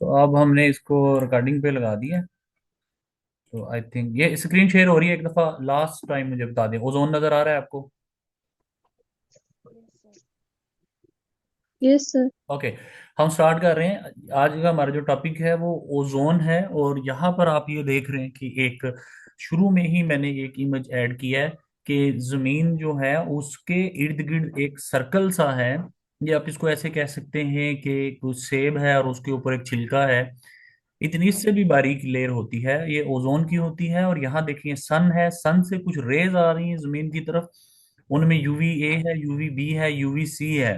तो अब हमने इसको रिकॉर्डिंग पे लगा दिया। तो आई थिंक ये स्क्रीन शेयर हो रही है। एक दफा लास्ट टाइम मुझे बता दें, ओजोन नजर आ रहा है आपको? Yes sir. ओके। हम स्टार्ट कर रहे हैं। आज का हमारा जो टॉपिक है वो ओजोन है। और यहाँ पर आप ये देख रहे हैं कि एक शुरू में ही मैंने एक इमेज ऐड किया है कि जमीन जो है उसके इर्द गिर्द एक सर्कल सा है। ये आप इसको ऐसे कह सकते हैं कि कुछ सेब है और उसके ऊपर एक छिलका है। इतनी से भी बारीक लेयर होती है, ये ओजोन की होती है। और यहाँ देखिए सन है, सन से कुछ रेज आ रही हैं जमीन की तरफ। उनमें यूवी ए है, यूवी बी है, यूवी सी है।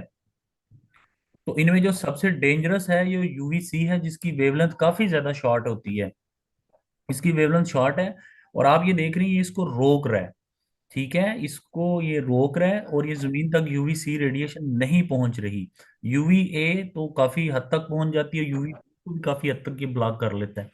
तो इनमें जो सबसे डेंजरस है ये यूवी सी है, जिसकी वेवलेंथ काफी ज्यादा शॉर्ट होती है। इसकी वेवलेंथ शॉर्ट है। और आप ये देख रही हैं, ये इसको रोक रहा है। ठीक है, इसको ये रोक रहा है और ये जमीन तक यूवी सी रेडिएशन नहीं पहुंच रही। यूवी ए तो काफी हद तक पहुंच जाती है, यूवी को भी काफी हद तक ये ब्लॉक कर लेता है।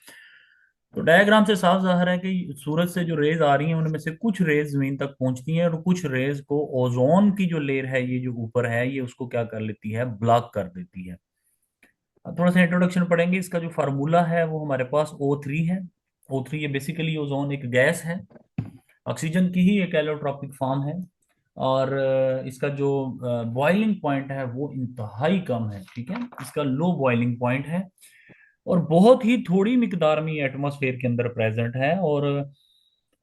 तो डायग्राम से साफ जाहिर है कि सूरज से जो रेज आ रही हैं उनमें से कुछ रेज जमीन तक पहुंचती हैं और कुछ रेज को ओजोन की जो लेयर है, ये जो ऊपर है, ये उसको क्या कर लेती है, ब्लॉक कर देती है। अब थोड़ा सा इंट्रोडक्शन पढ़ेंगे। इसका जो फार्मूला है वो हमारे पास O3 है। O3 ये बेसिकली ओजोन एक गैस है, ऑक्सीजन की ही एक एलोट्रॉपिक फॉर्म है। और इसका जो बॉइलिंग पॉइंट है वो इंतहाई कम है। ठीक है, इसका लो बॉइलिंग पॉइंट है और बहुत ही थोड़ी मिकदार में ये एटमॉस्फेयर के अंदर प्रेजेंट है। और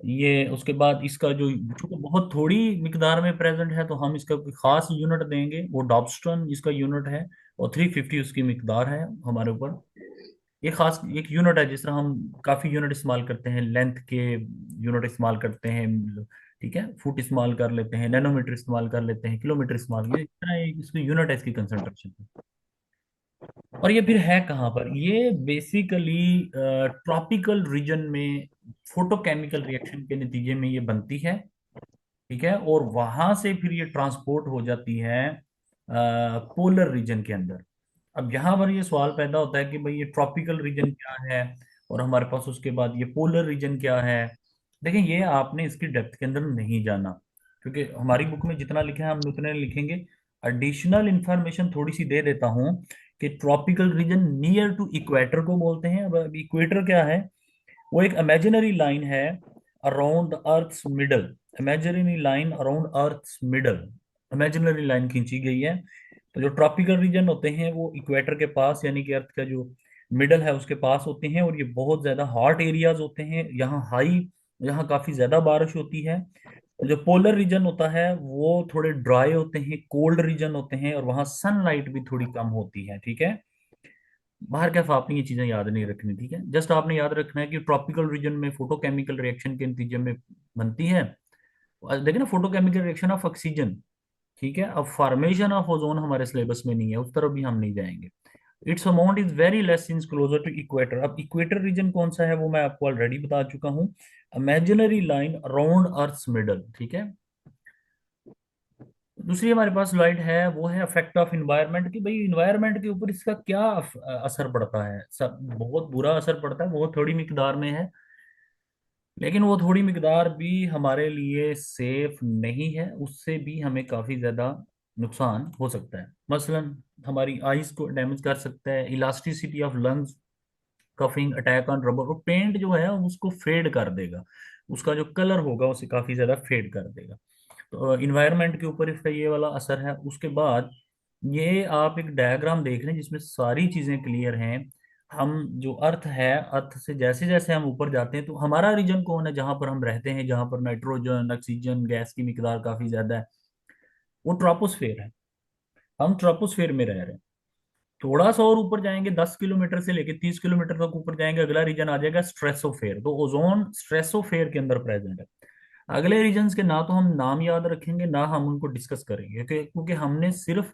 ये उसके बाद इसका जो, चूंकि बहुत थोड़ी मिकदार में प्रेजेंट है, तो हम इसका कोई खास यूनिट देंगे, वो डॉप्स्टन इसका यूनिट है। और 350 उसकी मिकदार है हमारे ऊपर। ये खास एक यूनिट है, जिस तरह हम काफी यूनिट इस्तेमाल करते हैं, लेंथ के यूनिट इस्तेमाल करते हैं। ठीक है, फुट इस्तेमाल कर लेते हैं, नैनोमीटर इस्तेमाल कर लेते हैं, किलोमीटर इस्तेमाल, ये इस तरह इसकी यूनिट है इसकी कंसंट्रेशन। और ये फिर है कहाँ पर? ये बेसिकली ट्रॉपिकल रीजन में फोटोकेमिकल रिएक्शन के नतीजे में ये बनती है। ठीक है, और वहां से फिर ये ट्रांसपोर्ट हो जाती है पोलर रीजन के अंदर। अब यहाँ पर ये सवाल पैदा होता है कि भाई ये ट्रॉपिकल रीजन क्या है और हमारे पास उसके बाद ये पोलर रीजन क्या है। देखिए, ये आपने इसकी डेप्थ के अंदर नहीं जाना, क्योंकि हमारी बुक में जितना लिखा है हम उतने लिखेंगे। एडिशनल इंफॉर्मेशन थोड़ी सी दे देता हूँ कि tropical region near to equator को बोलते हैं। अब इक्वेटर क्या है? वो एक इमेजिनरी लाइन है around earth's middle. Imaginary line around earth's middle, imaginary line खींची गई है। तो जो ट्रॉपिकल रीजन होते हैं वो इक्वेटर के पास, यानी कि अर्थ का जो मिडल है उसके पास होते हैं। और ये बहुत ज्यादा हॉट एरियाज होते हैं, यहाँ हाई, यहाँ काफी ज्यादा बारिश होती है। और जो पोलर रीजन होता है वो थोड़े ड्राई होते हैं, कोल्ड रीजन होते हैं, और वहाँ सनलाइट भी थोड़ी कम होती है। ठीक है, बाहर कैफ आपने ये चीजें याद नहीं रखनी। ठीक है, जस्ट आपने याद रखना है कि ट्रॉपिकल रीजन में फोटोकेमिकल रिएक्शन के नतीजे में बनती है। देखिए ना, फोटोकेमिकल रिएक्शन ऑफ ऑक्सीजन। ठीक है, अब फॉर्मेशन ऑफ ओजोन हमारे सिलेबस में नहीं है, उस तरफ भी हम नहीं जाएंगे। It's amount is very less since closer to equator. अब इक्वेटर रीजन कौन सा है वो मैं आपको ऑलरेडी बता चुका हूँ। Imaginary line around earth's middle. ठीक है, दूसरी हमारे पास स्लाइड है, वो है इफेक्ट ऑफ इन्वायरमेंट, कि भाई इन्वायरमेंट के ऊपर इसका क्या असर पड़ता है। सब बहुत बुरा असर पड़ता है, बहुत थोड़ी मिकदार में है। लेकिन वो थोड़ी मिकदार भी हमारे लिए सेफ नहीं है, उससे भी हमें काफी ज्यादा नुकसान हो सकता है। मसलन हमारी आईज को डैमेज कर सकता है, elasticity of lungs, coughing, attack on rubber. और पेंट जो है उसको फेड कर देगा, उसका जो कलर होगा उसे काफी ज्यादा फेड कर देगा। तो इन्वायरमेंट के ऊपर इसका ये वाला असर है। उसके बाद ये आप एक डायग्राम देख लें जिसमें सारी चीजें क्लियर हैं। हम जो अर्थ है, अर्थ से जैसे जैसे हम ऊपर जाते हैं, तो हमारा रीजन कौन है जहां पर हम रहते हैं, जहां पर नाइट्रोजन ऑक्सीजन गैस की मिकदार काफी ज्यादा है? वो ट्रोपोस्फेयर है। हम ट्रोपोस्फेयर में रह रहे हैं। थोड़ा सा और ऊपर जाएंगे, 10 किलोमीटर से लेके 30 किलोमीटर तक ऊपर जाएंगे, अगला रीजन आ जाएगा स्ट्रेसोफेयर। तो ओजोन स्ट्रेसोफेयर के अंदर प्रेजेंट है। अगले रीजन्स के ना तो हम नाम याद रखेंगे, ना हम उनको डिस्कस करेंगे, क्योंकि हमने सिर्फ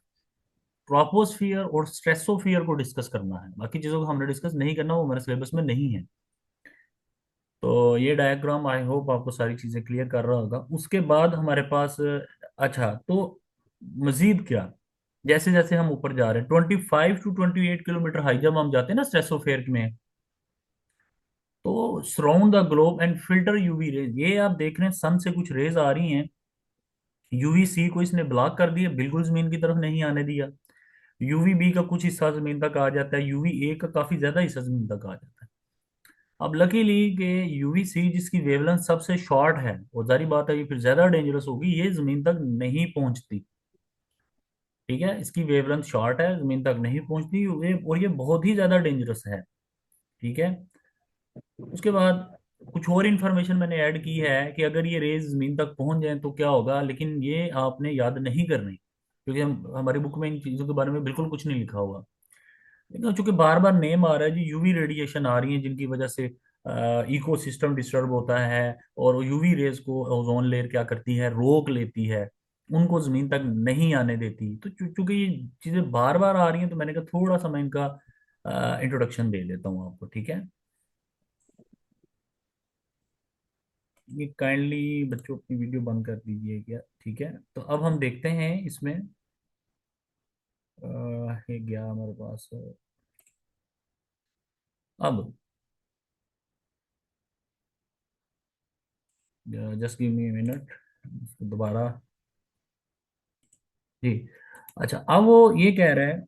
ट्रोपोस्फियर और स्ट्रेसोफियर को डिस्कस करना है। बाकी चीजों को हमने डिस्कस नहीं करना, वो हमारे सिलेबस में नहीं है। तो ये डायग्राम आई होप आपको सारी चीजें क्लियर कर रहा होगा। उसके बाद हमारे पास अच्छा, तो मजीद क्या, जैसे जैसे हम ऊपर जा रहे हैं, 25 to 28 किलोमीटर हाई जब हम जाते हैं ना स्ट्रेसोफेयर में, तो surround the globe and filter UV rays. ये आप देख रहे हैं सन से कुछ रेज आ रही हैं, यूवी सी को इसने ब्लॉक कर दिया, बिल्कुल जमीन की तरफ नहीं आने दिया। यूवी बी का कुछ हिस्सा जमीन तक आ जाता है, यूवी ए का काफी ज्यादा हिस्सा जमीन तक आ जाता है। अब लकीली कि यूवी सी जिसकी वेवलेंथ सबसे शॉर्ट है, और जारी बात है ये फिर ज्यादा डेंजरस होगी, ये जमीन तक नहीं पहुंचती। ठीक है, इसकी वेवलेंथ शॉर्ट है, जमीन तक नहीं पहुंचती और ये बहुत ही ज्यादा डेंजरस है। ठीक है। उसके बाद कुछ और इन्फॉर्मेशन मैंने ऐड की है कि अगर ये रेज जमीन तक पहुंच जाए तो क्या होगा, लेकिन ये आपने याद नहीं करनी, क्योंकि हम हमारी बुक में इन चीजों के बारे में बिल्कुल कुछ नहीं लिखा हुआ। लेकिन चूंकि बार बार नेम आ रहा है जी, यूवी रेडिएशन आ रही है जिनकी वजह से इकोसिस्टम डिस्टर्ब होता है, और यूवी रेज को ओजोन लेयर क्या करती है, रोक लेती है, उनको जमीन तक नहीं आने देती। तो चूंकि ये चीजें बार बार आ रही हैं, तो मैंने कहा थोड़ा सा मैं इनका इंट्रोडक्शन दे देता हूँ आपको। ठीक है। ये काइंडली बच्चों अपनी वीडियो बंद कर दीजिए क्या। ठीक है, तो अब हम देखते हैं इसमें ये गया हमारे पास। अब जस्ट गिव मी मिनट, दोबारा। जी। अच्छा, अब वो ये कह रहा है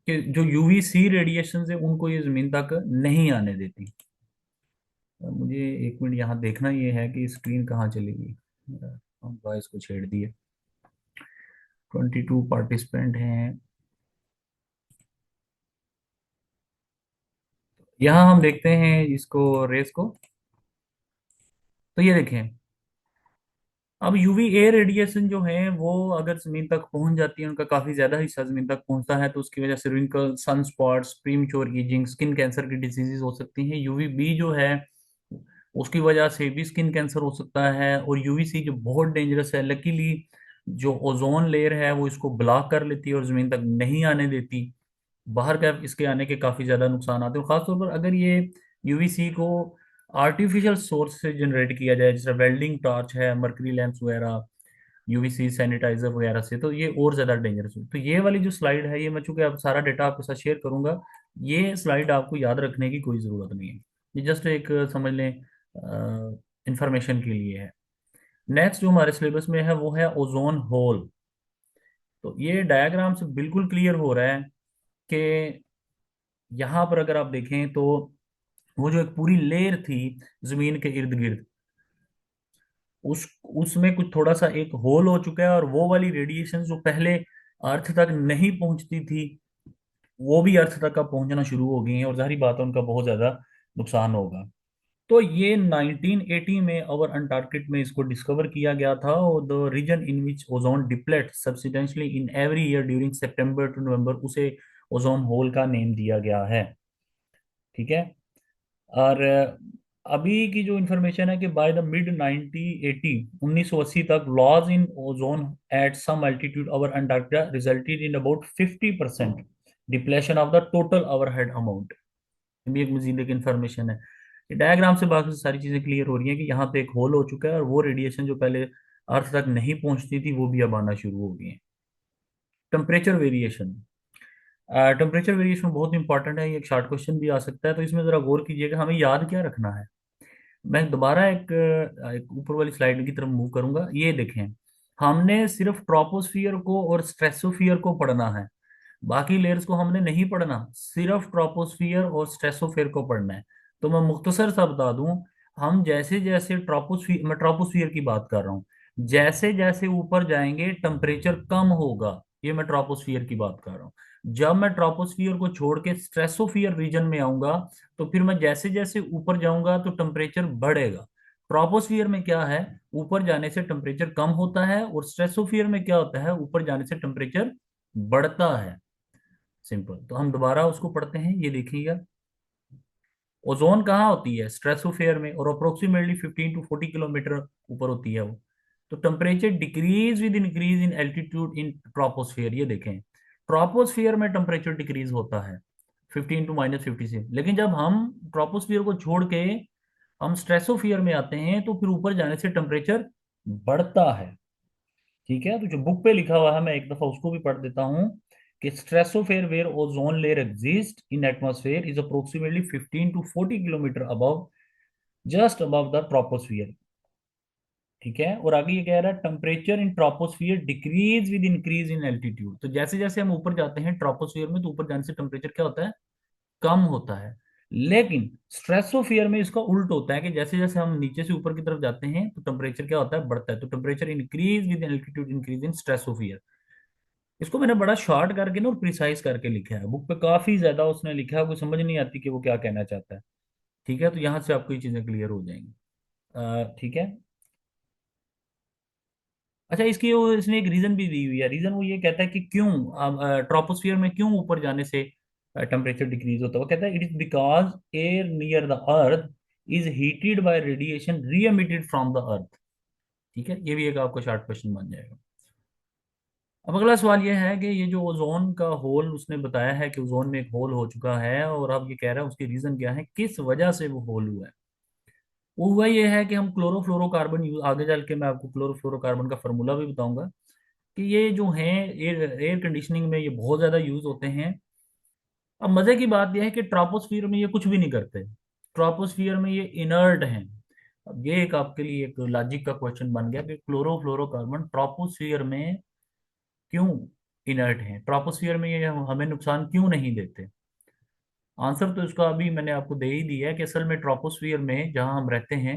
कि जो यूवी सी रेडिएशन है उनको ये जमीन तक नहीं आने देती। मुझे एक मिनट यहाँ देखना ये है कि स्क्रीन कहाँ चलेगी। हम वॉइस को छेड़ दिए। 22 पार्टिसिपेंट हैं। यहाँ हम देखते हैं इसको, रेस को। तो ये देखें, अब यूवी ए रेडिएशन जो है वो अगर जमीन तक पहुंच जाती है, उनका काफी ज्यादा हिस्सा जमीन तक पहुंचता है, तो उसकी वजह से wrinkle, sun spots, premature ageing, skin cancer की डिजीजेस हो सकती हैं। यूवी बी जो है उसकी वजह से भी स्किन कैंसर हो सकता है। और यूवी सी जो बहुत डेंजरस है, लकीली जो ओजोन लेयर है वो इसको ब्लॉक कर लेती है और जमीन तक नहीं आने देती। बाहर का इसके आने के काफी ज्यादा नुकसान आते हैं, खासतौर पर अगर ये यूवीसी को आर्टिफिशियल सोर्स से जनरेट किया जाए, जैसे वेल्डिंग टॉर्च है, मर्करी लैंप्स वगैरह, यूवीसी सैनिटाइजर वगैरह से, तो ये और ज्यादा डेंजरस हो। तो ये वाली जो स्लाइड है, ये मैं चूंकि अब सारा डेटा आपके साथ शेयर करूंगा, ये स्लाइड आपको याद रखने की कोई जरूरत नहीं है। ये जस्ट एक समझ लें इंफॉर्मेशन के लिए है। नेक्स्ट जो हमारे सिलेबस में है वो है ओजोन होल। तो ये डायग्राम से बिल्कुल क्लियर हो रहा है कि यहाँ पर अगर आप देखें तो वो जो एक पूरी लेयर थी जमीन के इर्द गिर्द, उस उसमें कुछ थोड़ा सा एक होल हो चुका है, और वो वाली रेडिएशन जो पहले अर्थ तक नहीं पहुंचती थी, वो भी अर्थ तक का पहुंचना शुरू हो गई है, और जाहिर बात है उनका बहुत ज्यादा नुकसान होगा। तो ये 1980 में और अंटार्कटिक में इसको डिस्कवर किया गया था, और the reason in which ozone deplete substantially in every year during September to November, उसे ओजोन होल का नेम दिया गया है। ठीक है। और अभी की जो इंफॉर्मेशन है कि बाय द मिड 1980 1980 तक loss in ozone at some altitude over Antarctica resulted in about 50% depletion of the total overhead amount. ये भी एक मजीद एक इंफॉर्मेशन है। ये डायग्राम से बाकी सारी चीजें क्लियर हो रही हैं कि यहाँ पे एक होल हो चुका है, और वो रेडिएशन जो पहले अर्थ तक नहीं पहुंचती थी वो भी अब आना शुरू हो गई है। Temperature variation. टेम्परेचर वेरिएशन बहुत इंपॉर्टेंट है, ये एक शॉर्ट क्वेश्चन भी आ सकता है, तो इसमें जरा गौर कीजिएगा हमें याद क्या रखना है। मैं दोबारा एक ऊपर वाली स्लाइड की तरफ मूव करूंगा। ये देखें, हमने सिर्फ ट्रोपोस्फियर को और स्ट्रेसोफियर को पढ़ना है, बाकी लेयर्स को हमने नहीं पढ़ना, सिर्फ ट्रोपोस्फियर और स्ट्रेसोफियर को पढ़ना है। तो मैं मुख्तसर सा बता दूं, हम जैसे जैसे ट्रोपोस्फियर, मैं ट्रोपोस्फियर की बात कर रहा हूँ, जैसे जैसे ऊपर जाएंगे टेम्परेचर कम होगा, ये मैं ट्रोपोस्फियर की बात कर रहा हूँ। जब मैं ट्रोपोस्फियर को छोड़ के स्ट्रेसोफियर रीजन में आऊंगा, तो फिर मैं जैसे जैसे ऊपर जाऊंगा तो टेम्परेचर बढ़ेगा। ट्रोपोस्फियर में क्या है, ऊपर जाने से टेम्परेचर कम होता है, और स्ट्रेसोफियर में क्या होता है, ऊपर जाने से टेम्परेचर बढ़ता है। सिंपल। तो हम दोबारा उसको पढ़ते हैं, ये देखिएगा। ओजोन कहाँ होती है, स्ट्रेटोस्फेयर में, और अप्रोक्सीमेटली 15 to 40 किलोमीटर ऊपर होती है वो। तो temperature decrease with increase in altitude in troposphere. ये देखें, ट्रोपोस्फियर में टेम्परेचर डिक्रीज होता है 15 to -50 से, लेकिन जब हम ट्रोपोस्फियर को छोड़ के हम स्ट्रेसोफियर में आते हैं, तो फिर ऊपर जाने से टेम्परेचर बढ़ता है। ठीक है, तो जो बुक पे लिखा हुआ है मैं एक दफा उसको भी पढ़ देता हूँ कि stratosphere where ozone layer exist in atmosphere is approximately 15 to 40 kilometre above, just above the troposphere. ठीक है, और आगे ये कह रहा है temperature in troposphere decrease with increase in altitude. तो जैसे जैसे हम ऊपर जाते हैं ट्रोपोस्फियर में, तो ऊपर जाने से टेम्परेचर क्या होता है, कम होता है। लेकिन स्ट्रेसोफियर में इसका उल्ट होता है कि जैसे जैसे हम नीचे से ऊपर की तरफ जाते हैं तो टेम्परेचर क्या होता है, बढ़ता है। तो temperature increase with altitude increase in stratosphere. इसको मैंने बड़ा शॉर्ट करके ना और प्रिसाइज करके लिखा है, बुक पे काफी ज्यादा उसने लिखा है, कोई समझ नहीं आती कि वो क्या कहना चाहता है। ठीक है, तो यहाँ से आपको ये चीजें क्लियर हो जाएंगी। ठीक है। अच्छा, इसकी वो इसने एक रीजन भी दी हुई है। रीजन वो ये कहता है कि क्यों ट्रोपोस्फियर में क्यों ऊपर जाने से टेम्परेचर डिक्रीज होता है। वो कहता है it is because air near the earth is heated bye radiation री एमिटेड फ्रॉम द अर्थ। ठीक है, ये भी एक आपको शॉर्ट क्वेश्चन बन जाएगा। अब अगला सवाल ये है कि ये जो ओजोन का होल उसने बताया है कि ओजोन में एक होल हो चुका है, और अब ये कह रहा है उसकी रीजन क्या है, किस वजह से वो होल हुआ है। वो हुआ ये है कि हम क्लोरोफ्लोरोकार्बन यूज, आगे चल के मैं आपको क्लोरोफ्लोरोकार्बन का फॉर्मूला भी बताऊंगा, कि ये जो है एयर एयर कंडीशनिंग में ये बहुत ज्यादा यूज होते हैं। अब मजे की बात यह है कि ट्रोपोस्फियर में ये कुछ भी नहीं करते। ट्रोपोस्फियर में ये इनर्ट हैं। अब ये एक आपके लिए एक लॉजिक का क्वेश्चन बन गया कि क्लोरोफ्लोरोकार्बन ट्रोपोस्फियर में क्यों इनर्ट हैं, ट्रोपोस्फियर में ये हमें नुकसान क्यों नहीं देते। आंसर तो इसका अभी मैंने आपको दे ही दिया है कि असल में ट्रोपोस्फियर में जहां हम रहते हैं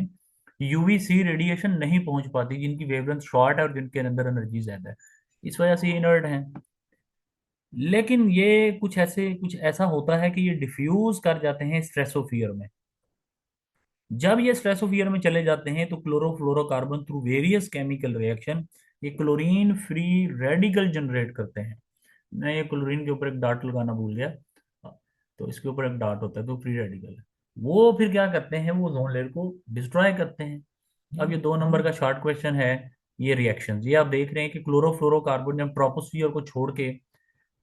यूवीसी रेडिएशन नहीं पहुंच पाती, जिनकी वेवलेंथ शॉर्ट है और जिनके अंदर एनर्जी ज्यादा है, इस वजह से ये इनर्ट हैं। लेकिन ये कुछ ऐसा होता है कि ये डिफ्यूज कर जाते हैं स्ट्रेसोफियर में। जब ये स्ट्रेसोफियर में चले जाते हैं तो chlorofluorocarbon through various chemical reaction ये क्लोरीन फ्री रेडिकल जनरेट करते हैं। मैं ये क्लोरीन के ऊपर एक डॉट लगाना भूल गया। हाँ, तो इसके ऊपर एक डॉट होता है तो फ्री रेडिकल है। वो फिर क्या करते हैं, वो ओजोन लेयर को डिस्ट्रॉय करते हैं। अब ये 2 नंबर का शॉर्ट क्वेश्चन है। ये रिएक्शंस ये आप देख रहे हैं कि क्लोरोफ्लोरोकार्बन जब ट्रोपोस्फियर को छोड़ के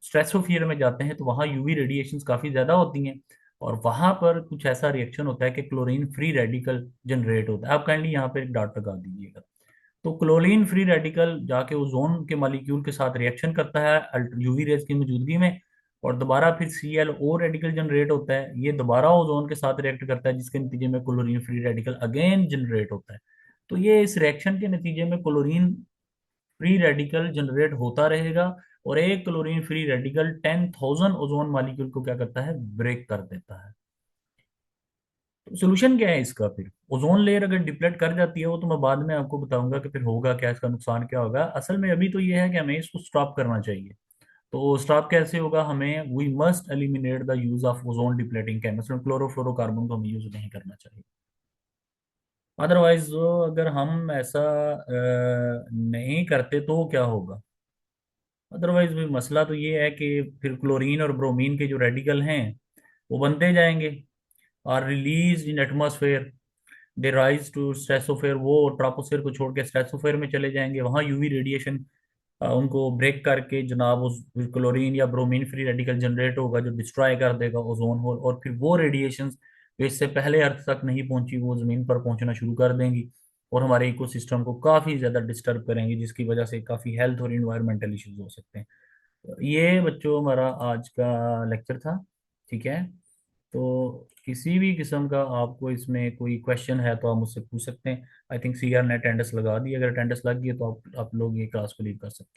स्ट्रेटोस्फियर में जाते हैं तो वहाँ यूवी रेडिएशंस काफी ज्यादा होती हैं, और वहां पर कुछ ऐसा रिएक्शन होता है कि क्लोरीन फ्री रेडिकल जनरेट होता है। आप काइंडली यहाँ पे एक डॉट लगा दीजिएगा। तो क्लोरीन फ्री रेडिकल जाके ओजोन के मॉलिक्यूल के साथ रिएक्शन करता है यूवी रेज की मौजूदगी में, और दोबारा फिर ClO रेडिकल जनरेट होता है, ये दोबारा ओजोन के साथ रिएक्ट करता है, जिसके नतीजे में chlorine free radical again generate होता है। तो ये इस रिएक्शन के नतीजे में क्लोरीन फ्री रेडिकल जनरेट होता रहेगा, और एक chlorine free radical 10,000 ozone molecule को क्या करता है, ब्रेक कर देता है। तो सोल्यूशन क्या है इसका फिर, ओजोन लेयर अगर डिप्लेट कर जाती है वो, तो मैं बाद में आपको बताऊंगा कि फिर होगा क्या, इसका नुकसान क्या होगा। असल में अभी तो ये है कि हमें इसको स्टॉप करना चाहिए। तो स्टॉप कैसे होगा, हमें we must eliminate the use of ozone depleting chemistry, chlorofluorocarbon को हमें यूज नहीं करना चाहिए। अदरवाइज अगर हम ऐसा नहीं करते तो क्या होगा। अदरवाइज भी मसला तो ये है कि फिर क्लोरीन और ब्रोमीन के जो रेडिकल हैं वो बनते जाएंगे और release in atmosphere, they rise to stratosphere, वो ट्रोपोस्फेयर को छोड़ के स्ट्रेटोस्फेयर में चले जाएंगे, वहाँ यूवी रेडिएशन उनको ब्रेक करके जनाब उस क्लोरीन या ब्रोमीन फ्री रेडिकल जनरेट होगा जो डिस्ट्रॉय कर देगा ओजोन होल, और फिर वो रेडिएशन जो इससे पहले अर्थ तक नहीं पहुंची वो जमीन पर पहुंचना शुरू कर देंगी, और हमारे इकोसिस्टम को काफी ज्यादा डिस्टर्ब करेंगी, जिसकी वजह से काफी हेल्थ और इन्वायरमेंटल इश्यूज हो सकते हैं। तो ये बच्चों हमारा आज का लेक्चर था। ठीक है, तो किसी भी किस्म का आपको इसमें कोई क्वेश्चन है तो आप मुझसे पूछ सकते हैं। आई थिंक CR ने अटेंडेंस लगा दी, अगर अटेंडेंस लग गई तो आप लोग ये क्लास को लीव कर सकते हैं।